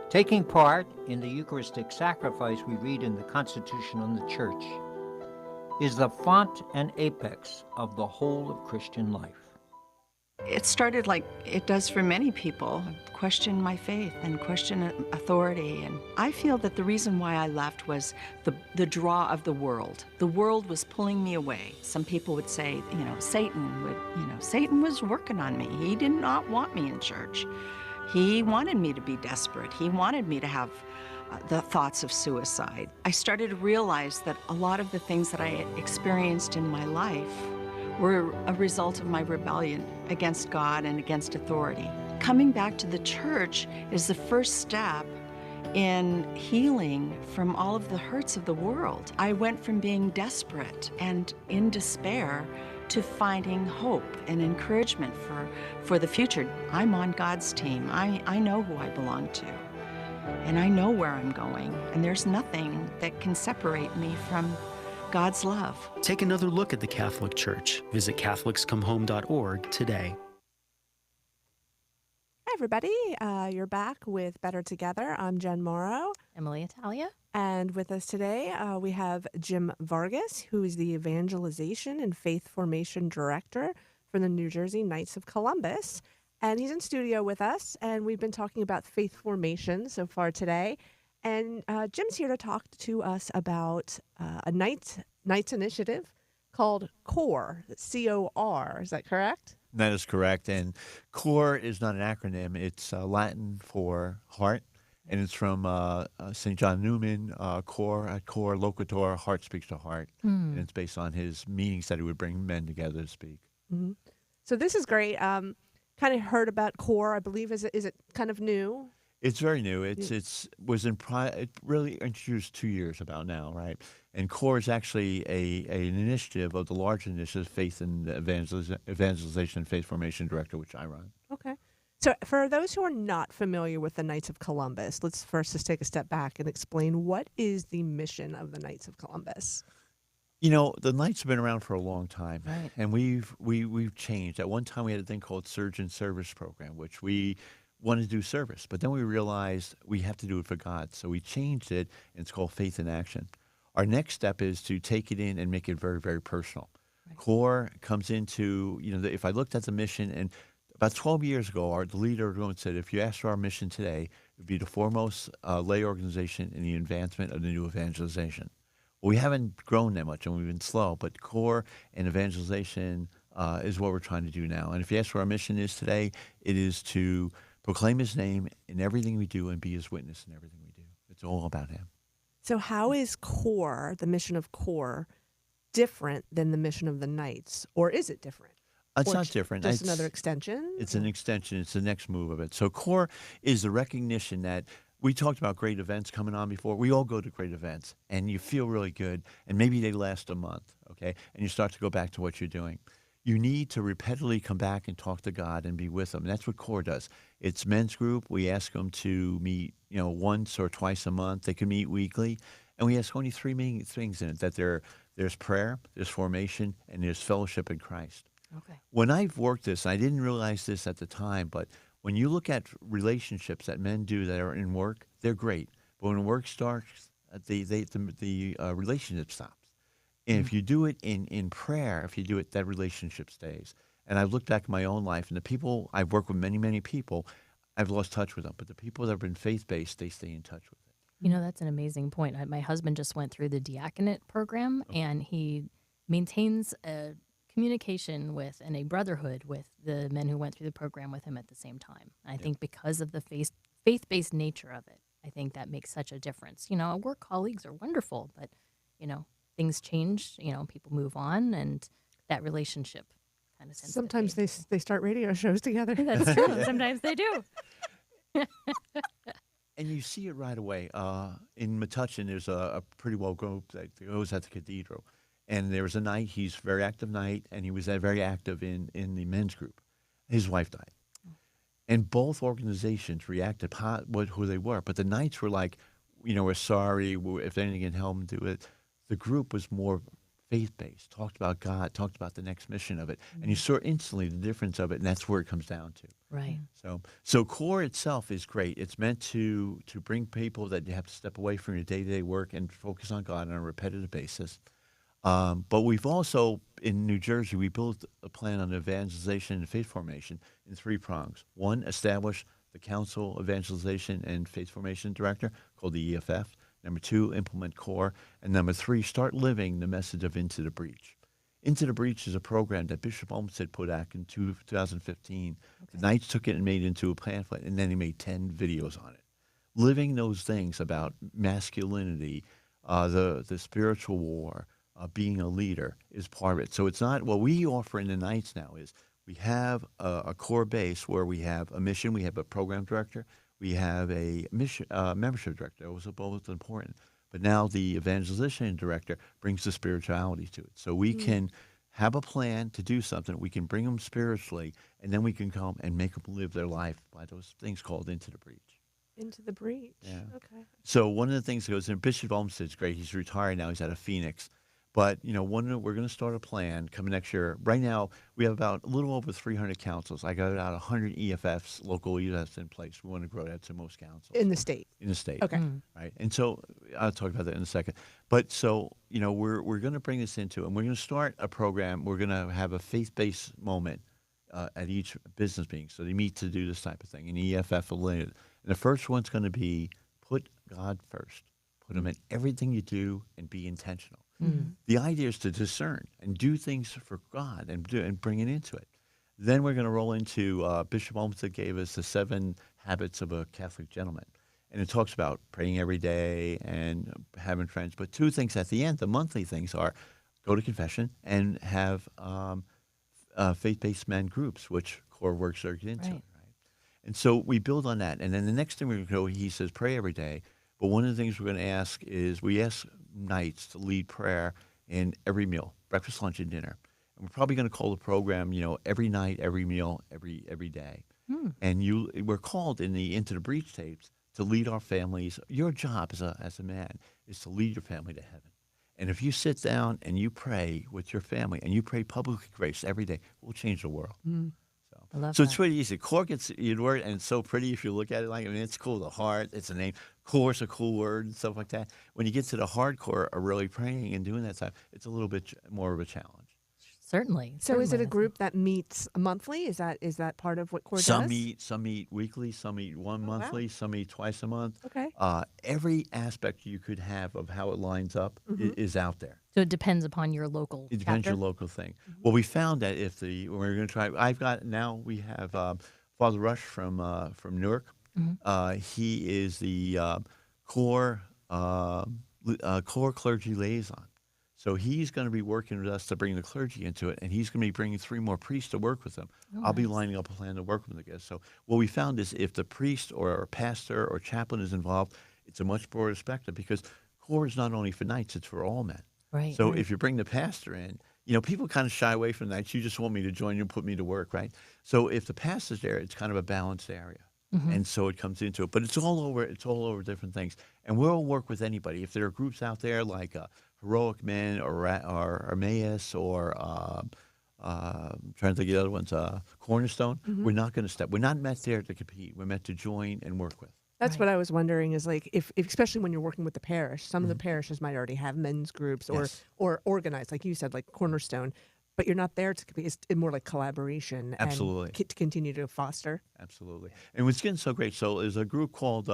Taking part in the Eucharistic sacrifice, we read in the Constitution on the Church, is the font and apex of the whole of Christian life. It started like it does for many people, question my faith and question authority. And I feel that the reason why I left was the draw of the world. The world was pulling me away. Some people would say, Satan was working on me. He did not want me in church. He wanted me to be desperate. He wanted me to have the thoughts of suicide. I started to realize that a lot of the things that I had experienced in my life were a result of my rebellion against God and against authority. Coming back to the church is the first step in healing from all of the hurts of the world. I went from being desperate and in despair to finding hope and encouragement for the future. I'm on God's team. I know who I belong to, and I know where I'm going, and there's nothing that can separate me from God's love. Take another look at the Catholic Church. Visit CatholicsComeHome.org today. Hi, everybody. You're back with Better Together. I'm Jen Morrow. EmmaLee Italia. And with us today, we have Jim Vargas, who is the Evangelization and Faith Formation Director for the New Jersey Knights of Columbus. And he's in studio with us, and we've been talking about faith formation so far today. And Jim's here to talk to us about a Knights initiative called CORE, C-O-R. Is that correct? That is correct. And CORE is not an acronym. It's Latin for heart. And it's from St. John Newman, cor loquitur, heart speaks to heart. And it's based on his meetings that he would bring men together to speak. Mm-hmm. So this is great. Kind of heard about CORE, I believe. Is it kind of new? It's very new. It really introduced 2 years about now, right? And CORE is actually an initiative of the large initiative, Faith and Evangelization and Faith Formation Director, which I run. Okay. So for those who are not familiar with the Knights of Columbus, let's first just take a step back and explain what is the mission of the Knights of Columbus. You know, the Knights have been around for a long time, right. And we've changed. At one time, we had a thing called Surgeon Service Program, which we wanted to do service, but then we realized we have to do it for God, so we changed it, and it's called Faith in Action. Our next step is to take it in and make it very, very personal. Right. CORE comes into, if I looked at the mission, and about 12 years ago, the leader of the room said, if you ask for our mission today, it would be the foremost lay organization in the advancement of the new evangelization. Well, we haven't grown that much, and we've been slow, but core and evangelization is what we're trying to do now. And if you ask what our mission is today, it is to proclaim his name in everything we do and be his witness in everything we do. It's all about him. So how is CORE, the mission of CORE, different than the mission of the Knights? Or is it different? It's Or not different. Just It's another extension? It's an extension. It's the next move of it. So core is the recognition that we talked about great events coming on before. We all go to great events, and you feel really good, and maybe they last a month, okay? And you start to go back to what you're doing. You need to repeatedly come back and talk to God and be with them. And that's what core does. It's men's group. We ask them to meet, once or twice a month. They can meet weekly. And we ask only three main things in it, that there's prayer, there's formation, and there's fellowship in Christ. Okay. When I've worked this, I didn't realize this at the time, but when you look at relationships that men do that are in work, they're great. But when work starts, the relationship stops. And if you do it in prayer, if you do it, that relationship stays. And I've looked back at my own life, and the people, I've worked with many, many people, I've lost touch with them. But the people that have been faith-based, they stay in touch with it. That's an amazing point. My husband just went through the diaconate program, and he maintains a communication with and a brotherhood with the men who went through the program with him at the same time. I think because of the faith-based nature of it, I think that makes such a difference. Work colleagues are wonderful, but, things change, people move on, and that relationship kind of tends Sometimes to fade. they start radio shows together. That's true. Sometimes they do. And you see it right away. In Metuchen, there's a pretty well group that goes at the cathedral. And there was a night, he's a very active night, and he was very active in the men's group. His wife died. And both organizations reacted who they were. But the Knights were like, we're sorry, if anything can help them do it. The group was more faith-based, talked about God, talked about the next mission of it. And you saw instantly the difference of it, and that's where it comes down to. Right. So core itself is great. It's meant to bring people that you have to step away from your day-to-day work and focus on God on a repetitive basis. But we've also, in New Jersey, we built a plan on evangelization and faith formation in 3 prongs. 1, establish the Council Evangelization and Faith Formation Director, called the EFF. Number 2, implement core. And number 3, start living the message of Into the Breach. Into the Breach is a program that Bishop Olmsted put out in 2015. Okay. The Knights took it and made it into a pamphlet, and then he made 10 videos on it. Living those things about masculinity, the spiritual war, being a leader is part of it. So it's not, what we offer in the Knights now is we have a core base where we have a mission, we have a program director, we have a mission membership director. Those are both important. But now the evangelization director brings the spirituality to it. So we can have a plan to do something. We can bring them spiritually, and then we can come and make them live their life by those things called Into the Breach. Into the Breach. Yeah. Okay. So one of the things that goes in, Bishop Olmsted's great. He's retired now. He's out of Phoenix. But, we're going to start a plan coming next year. Right now, we have about a little over 300 councils. I got about 100 EFFs, local EFFs in place. We want to grow that to most councils. In the state? In the state. Okay. Right. And so I'll talk about that in a second. But so, we're going to bring this into, and we're going to start a program. We're going to have a faith-based moment at each business meeting. So they meet to do this type of thing, an EFF related. And the first one's going to be put God first. Put him in everything you do and be intentional. The idea is to discern and do things for God and bring it into it. Then we're going to roll into, Bishop Olmsted gave us the 7 habits of a Catholic gentleman. And it talks about praying every day and having friends. But 2 things at the end, the monthly things are go to confession and have faith-based men groups, which core works are into. Right. And so we build on that. And then the next thing we're going to go, he says, pray every day. But one of the things we're going to ask is we ask Knights to lead prayer in every meal, breakfast, lunch, and dinner. And we're probably going to call the program, every night, every meal, every day. And we're called in the Into the Breach tapes to lead our families. Your job as a man is to lead your family to heaven. And if you sit down and you pray with your family and you pray public grace every day, we'll change the world. I love So that. it's pretty easy. Core gets your word, and it's so pretty if you look at it. It's cool. The heart, it's a name. Core is a cool word and stuff like that. When you get to the hardcore of really praying and doing that stuff, it's a little bit more of a challenge. Certainly. So is it a certainly. group that meets monthly? Is that part of what CORE Some does? meet weekly, some meet one Oh, wow. monthly, some meet twice a month. Okay. Every aspect you could have of how it lines up is out there. So it depends upon your local It depends chapter? your local thing. Well, we found that when we're going to try, we have Father Rush from Newark. He is the core clergy liaison. So he's going to be working with us to bring the clergy into it, and he's going to be bringing 3 more priests to work with them. I'll be lining up a plan to work with them together. So what we found is if the priest or a pastor or chaplain is involved, it's a much broader spectrum because core is not only for knights, it's for all men. Right. So if you bring the pastor in, people kind of shy away from knights. You just want me to join you and put me to work, right? So if the pastor's there, it's kind of a balanced area. And so it comes into it. But it's all over different things. And we'll work with anybody. If there are groups out there like Heroic Men or Emmaus or trying to think of the other ones, Cornerstone, we're not going to step. We're not meant there to compete. We're meant to join and work with. That's what I was wondering is like if especially when you're working with the parish, some of the parishes might already have men's groups or organized, like you said, like Cornerstone, but you're not there to compete. It's more like collaboration Absolutely. and to continue to foster. Absolutely. And what's getting so great, so there's a group called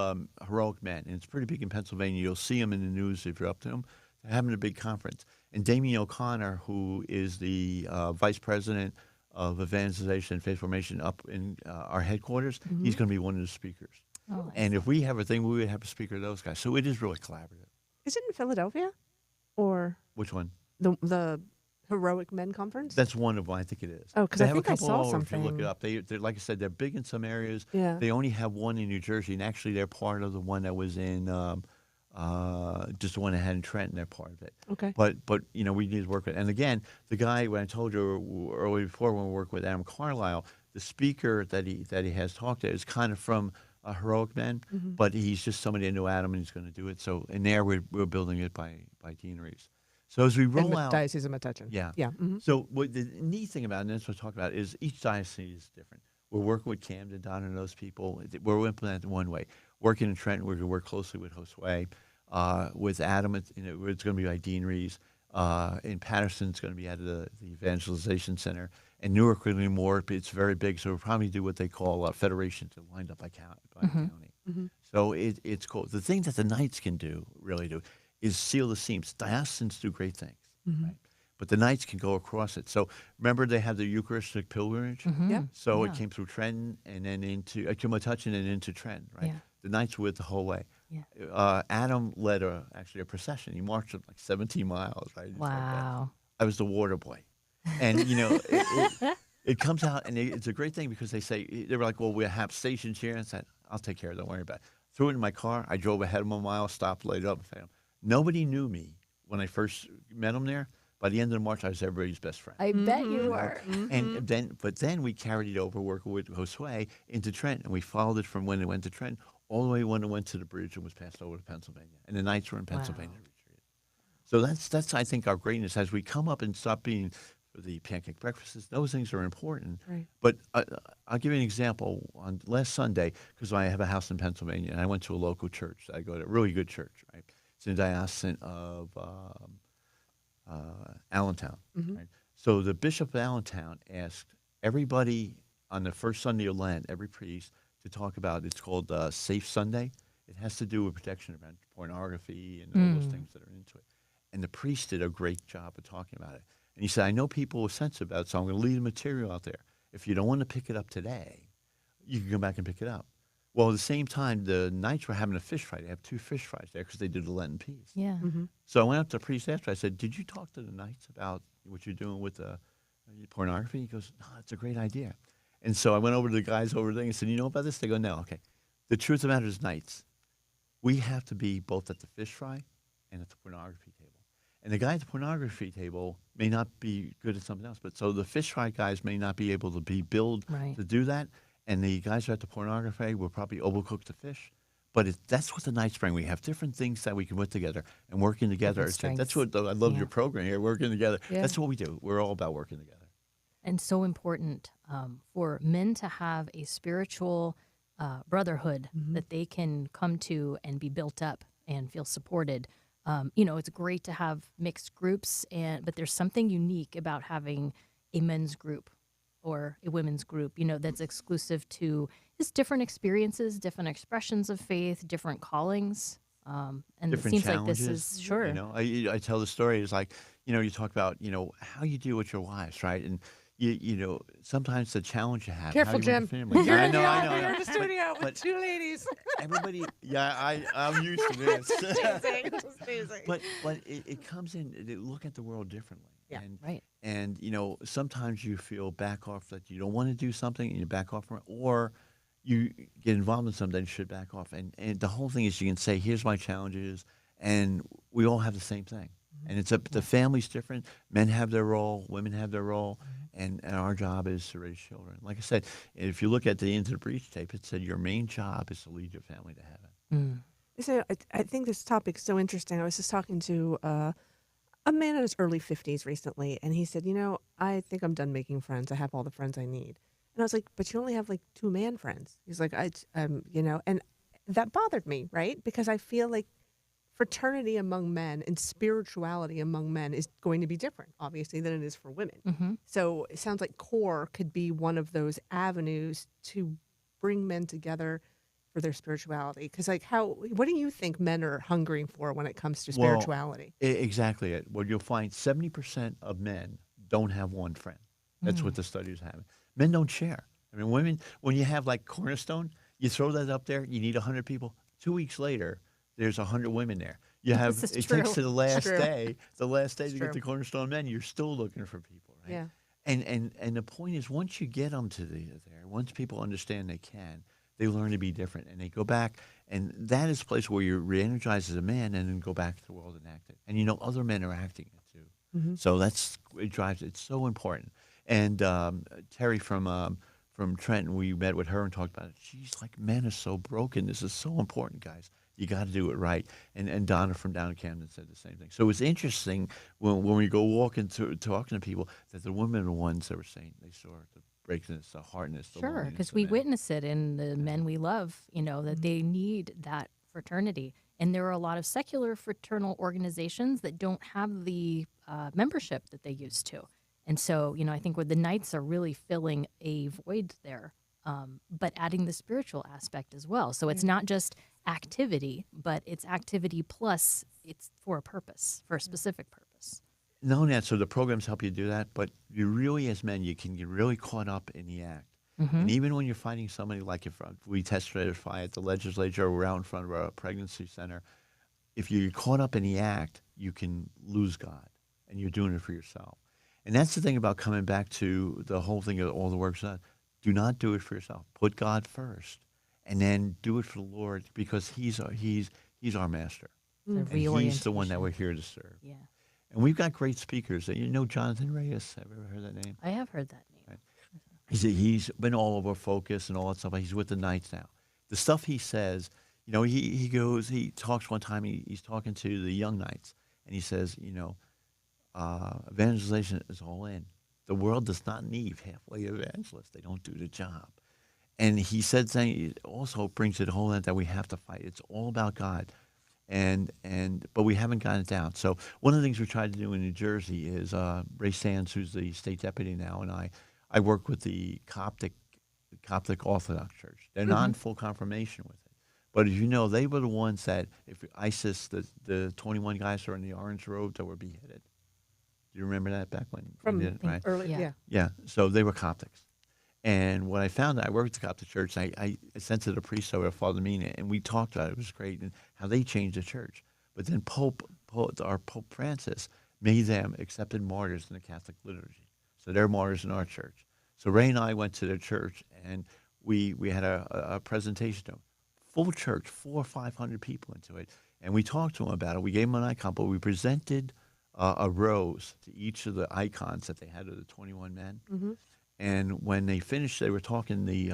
Heroic Men, and it's pretty big in Pennsylvania. You'll see them in the news if you're up to them. They're having a big conference. And Damien O'Connor, who is the vice president of evangelization and faith formation up in our headquarters, he's going to be one of the speakers. Oh, And if we have a thing, we would have a speaker of those guys. So it is really collaborative. Is it in Philadelphia? Or Which one? the Heroic Men Conference? That's one of them. I think it is. Oh, 'cause They I have think a I couple saw all over if you look something. it up. They're like I said, they're big in some areas. Yeah. They only have one in New Jersey, and actually they're part of the one that was in just the one that had in Trenton. They're part of it. Okay. But we need to work with. And again, the guy when I told you earlier before when we work with Adam Carlisle, the speaker that he has talked to is kind of from Heroic Men, but he's just somebody that knew Adam and he's going to do it. So in there we're building it by deaneries. So as we roll out, Diocese of Metuchen. yeah. Yeah. So what the neat thing about it, and that's what I talk about, is each diocese is different. We're working with Camden, Don, and those people. We're implementing one way. Working in Trenton, we're going to work closely with Josue. With Adam, it's going to be by deaneries. In Patterson, it's going to be out of the Evangelization Center. And Newark, we're going to be more. It's very big, so we'll probably do what they call federations lined up by county. So it's cool. The thing that the Knights can really do, is seal the seams. Dioceses do great things, right? But the Knights can go across it. So remember they have the Eucharistic pilgrimage? Yeah. So it came through Trenton and then into Metuchen and into Trenton, right? Yeah. The Knights were with the whole way. Yeah. Adam led actually a procession. He marched like 17 miles, right? It's like that. Wow. I was the water boy. And, it comes out, and it's a great thing because they were like, well, we have stations here. And I said, I'll take care of it. Don't worry about it. Threw it in my car. I drove ahead of him a mile, stopped, laid it up, and found him. Nobody knew me when I first met him there. By the end of March, I was everybody's best friend. I bet you were. And then we carried it over working with Josue into Trenton, and we followed it from when it went to Trenton all the way when it went to the bridge and was passed over to Pennsylvania. And the Knights were in Pennsylvania. So that's I think our greatness as we come up and stop being the pancake breakfasts. Those things are important. Right. But I'll give you an example. On last Sunday, because I have a house in Pennsylvania, and I went to a local church. I go to a really good church, right? It's in the diocese of Allentown. Right? So the Bishop of Allentown asked everybody on the first Sunday of Lent, every priest, to talk about, it's called Safe Sunday. It has to do with protection around pornography and all those things that are into it. And the priest did a great job of talking about it. And he said, I know people are sensitive about it, so I'm going to leave the material out there. If you don't want to pick it up today, you can come back and pick it up. Well, at the same time, the Knights were having a fish fry. They have 2 fish fries there because they did the Lenten Peace. Yeah. So I went up to the priest after. I said, did you talk to the Knights about what you're doing with the pornography? He goes, no, that's a great idea. And so I went over to the guys over there and said, you know about this? They go, no, okay. The truth of the matter is, Knights, we have to be both at the fish fry and at the pornography table. And the guy at the pornography table may not be good at something else, but so the fish fry guys may not be able to be billed to do that, and the guys who are at the pornography will probably overcook the fish. But that's what the Knights bring. We have different things that we can put together and working together. That's what I love your program here, working together. Yeah. That's what we do. We're all about working together. And so important for men to have a spiritual brotherhood that they can come to and be built up and feel supported. It's great to have mixed groups, but there's something unique about having a men's group or a women's group, that's exclusive to just different experiences, different expressions of faith, different callings. And Different it seems challenges. like this is sure. I tell the story. It's like, you talk about, how you deal with your wives, right? And sometimes the challenge you have. Careful, how you Jim. with the family. You're I in know. the studio But with two ladies. everybody, I'm used to this. Just teasing. But it comes in. They look at the world differently. Yeah, right. And sometimes you feel back off that you don't want to do something, and you back off from it, or you get involved in something, you should back off. And the whole thing is, you can say, "Here's my challenges," and we all have the same thing. And it's the family's different. Men have their role, women have their role, and our job is to raise children. Like I said, if you look at the Into the Breach tape, it said your main job is to lead your family to heaven. So I think this topic is so interesting. I was just talking to a man in his early 50s recently, and he said, I think I'm done making friends. I have all the friends I need. And I was like, but you only have like 2 man friends. He's like, and that bothered me, right? Because I feel like fraternity among men and spirituality among men is going to be different, obviously, than it is for women. Mm-hmm. So it sounds like CORE could be one of those avenues to bring men together for their spirituality. Because what do you think men are hungering for when it comes to spirituality? Exactly it. Well, you'll find 70% of men don't have one friend. That's what the studies have. Men don't share. I mean, women, when you have like Cornerstone, you throw that up there, you need 100 people. 2 weeks later, there's 100 women there. You have it true. takes to the last True. day. The last day It's to true. get the Cornerstone men, you're still looking for people, right? Yeah. And the point is, once you get them to there, once people understand they can, they learn to be different, and they go back, and that is a place where you re-energize as a man, and then go back to the world and act it. And other men are acting it too. Mm-hmm. So it drives. It's so important. And Terry from Trenton, we met with her and talked about it. She's like, men are so broken. This is so important, guys. You got to do it right. And Donna from down in Camden said the same thing. So it's interesting when we go walking to talking to people that the women are the ones that were saying they saw the breakness, the hardness, the Sure, loneliness because of we men. witness it in the men we love, that they need that fraternity. And there are a lot of secular fraternal organizations that don't have the membership that they used to. And so, I think the Knights are really filling a void there, but adding the spiritual aspect as well. So it's not just activity, but it's activity plus it's for a purpose, for a specific purpose. Not only that, so the programs help you do that, but you really, as men, you can get really caught up in the act. Mm-hmm. And even when you're fighting somebody like if we testify at the legislature or we're out in front of a pregnancy center, if you're caught up in the act, you can lose God, and you're doing it for yourself. And that's the thing about coming back to the whole thing of all the works done. Do not do it for yourself. Put God first, and then do it for the Lord, because He's our master. And He's the one that we're here to serve. Yeah. And we've got great speakers. Jonathan Reyes. Have you ever heard that name? I have heard that name. Right. He's been all over Focus and all that stuff. He's with the Knights now. The stuff he says, he talks one time, he's talking to the young Knights, and he says, evangelization is all in. The world does not need halfway evangelists. They don't do the job. And he said it also brings it home that we have to fight. It's all about God. But we haven't gotten it down. So one of the things we tried to do in New Jersey is Ray Sands, who's the state deputy now, and I work with the Coptic Orthodox Church. They're not in full confirmation with it. But as you know, they were the ones that, if ISIS, the 21 guys who are in the orange robe that were beheaded. Do you remember that back when? From we did it, right? early, yeah. Yeah, so they were Coptics. And when I found out, I worked at the Coptic Church, I sent to the priest over, Father Mina, and we talked about it. It was great, and how they changed the church. But then our Pope Francis made them accepted martyrs in the Catholic liturgy. So they're martyrs in our church. So Ray and I went to their church, and we had a presentation to them. Full church, 400 or 500 people into it. And we talked to them about it. We gave them an icon, but we presented a rose to each of the icons that they had of the 21 men. Mm-hmm. And when they finished, they were talking, the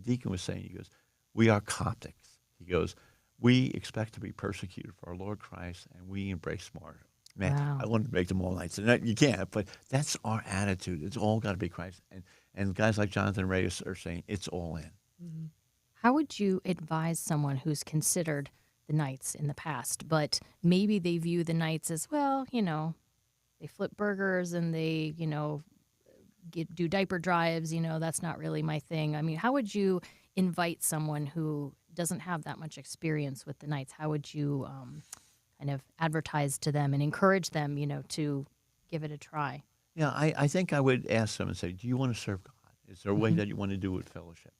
deacon was saying, he goes, we are Coptics. He goes, we expect to be persecuted for our Lord Christ, and we embrace martyrdom. Man, Wow. I wanted to make them all nights. And you can't, but that's our attitude. It's all got to be Christ. And guys like Jonathan Reyes are saying it's all in. Mm-hmm. How would you advise someone who's considered the the Knights in the past, but maybe they view the Knights as, well, they flip burgers and they, do diaper drives, that's not really my thing. I mean, how would you invite someone who doesn't have that much experience with the Knights? How would you kind of advertise to them and encourage them, to give it a try? Yeah, I think I would ask them and say, do you want to serve God? Is there a way that you want to do it with fellowship?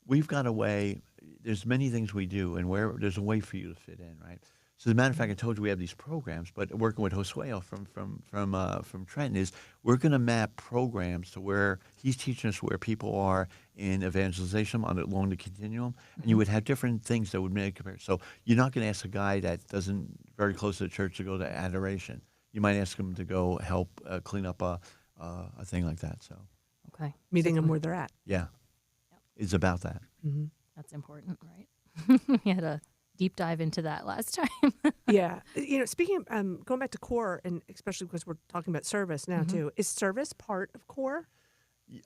We've got a way. There's many things we do, and where there's a way for you to fit in, right? So as a matter of fact, I told you we have these programs, but working with Josué from Trenton is we're going to map programs to where he's teaching us where people are in evangelization along the continuum, and you would have different things that would make a comparison. So you're not going to ask a guy that doesn't very close to the church to go to adoration. You might ask him to go help clean up a thing like that. So okay, meeting them where they're at. Yeah, it's about that. Mm-hmm. That's important, right? We had a deep dive into that last time. Yeah. Speaking of, going back to core, and especially because we're talking about service now too, is service part of core?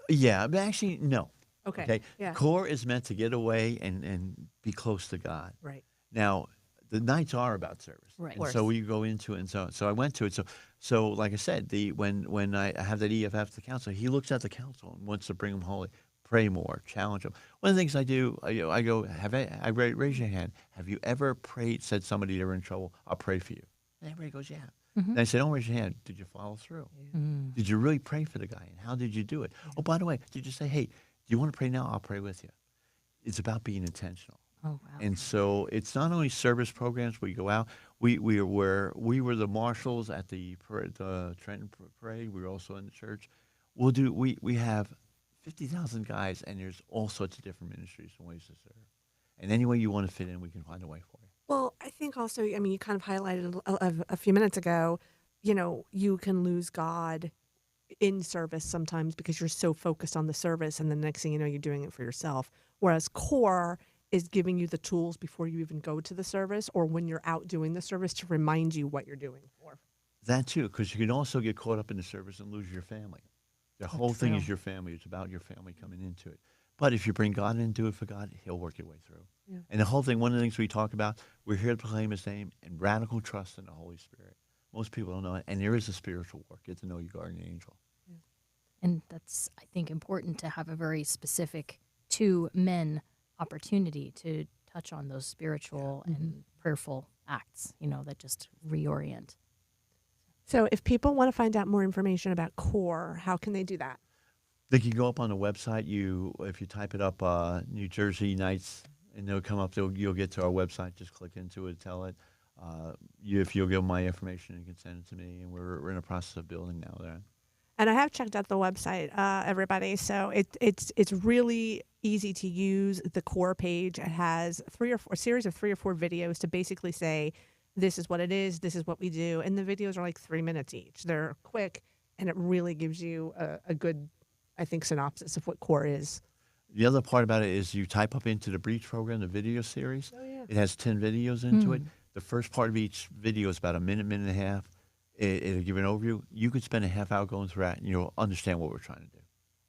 Yeah, but actually, no. Okay. Yeah. Core is meant to get away and be close to God. Right. Now, the nights are about service. Right. And so we go into it, and so I went to it. So like I said, when I have that EFF, the counselor, he looks at the counsel and wants to bring them holy. Pray more, challenge them. One of the things I do, I go, raise your hand. Have you ever prayed, said somebody they were in trouble, I'll pray for you? And everybody goes, yeah. And I say, don't raise your hand. Did you follow through? Did you really pray for the guy? And how did you do it? Oh, by the way, did you say, hey, do you want to pray now? I'll pray with you. It's about being intentional. Oh, wow. And so it's not only service programs. We go out. We were the marshals at the Trenton parade. We were also in the church. We have 50,000 guys, and there's all sorts of different ministries and ways to serve. And any way you want to fit in, we can find a way for you. Well, I think also, you kind of highlighted a few minutes ago, you can lose God in service sometimes because you're so focused on the service, and the next thing you know, you're doing it for yourself. Whereas core is giving you the tools before you even go to the service or when you're out doing the service to remind you what you're doing for. That too, because you can also get caught up in the service and lose your family. The whole thing is your family. It's about your family coming into it. But if you bring God in and do it for God, he'll work your way through. Yeah. And the whole thing, one of the things we talk about, we're here to proclaim his name and radical trust in the Holy Spirit. Most people don't know it. And there is a spiritual work. Get to know your guardian angel. Yeah. And that's, I think, important to have a very specific to men opportunity to touch on those spiritual and prayerful acts, that just reorient. So if people want to find out more information about core, how can they do that? They can go up on the website. If you type it up, New Jersey Knights, and they'll come up. You'll get to our website. Just click into it, tell it. If you'll give them my information, you can send it to me. And we're in a process of building now there. And I have checked out the website, everybody. So it's really easy to use. The core page, it has a series of 3 or 4 videos to basically say, this is what it is, this is what we do. And the videos are like 3 minutes each. They're quick, and it really gives you a good, I think, synopsis of what core is. The other part about it is you type up into the Breach program, the video series. Oh, yeah. It has 10 videos into it. The first part of each video is about a minute and a half. It'll give you an overview. You could spend a half hour going through that, and you'll understand what we're trying to do.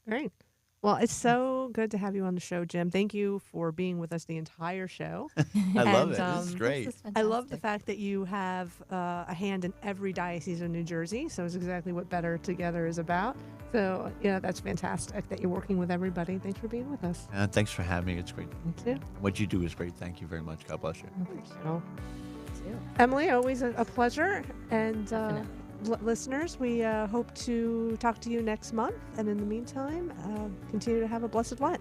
Great. Well, it's so good to have you on the show, Jim. Thank you for being with us the entire show. I love it. This is great. I love the fact that you have a hand in every diocese in New Jersey. So it's exactly what Better Together is about. So, that's fantastic that you're working with everybody. Thanks for being with us. Thanks for having me. It's great. Thank you. What you do is great. Thank you very much. God bless you. Thank you. EmmaLee, always a pleasure. And listeners, we hope to talk to you next month. And in the meantime, continue to have a blessed Lent.